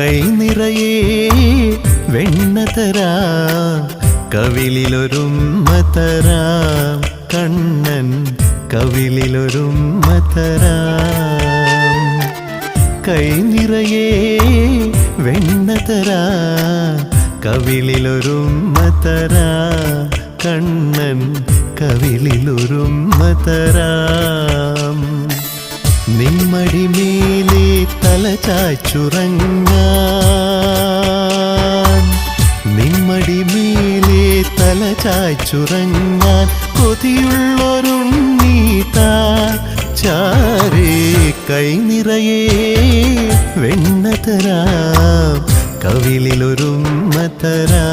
കൈ നിറയെ വെണ്ണ തരാം, കവിളിലൊരുമ്മ തരാം, കണ്ണൻ കവിളിലൊരുമ്മ തരാം. കൈ നിറയെ വെണ്ണ തരാം, കവിളിലൊരുമ്മ തരാം, കണ്ണൻ കവിളിലൊരുമ്മ തരാം. നിമ്മടിമേലെ തല ചായ്ച്ചുറങ്ങാൻ, നിമ്മടിമേലെ തല ചായ്ച്ചുറങ്ങാൻ കൊതിയുള്ളൊരുണ്ണീതാ ചാരേ. കൈ നിറയെ വെണ്ണ തരാം, കവിളിലൊരുമ്മ തരാം.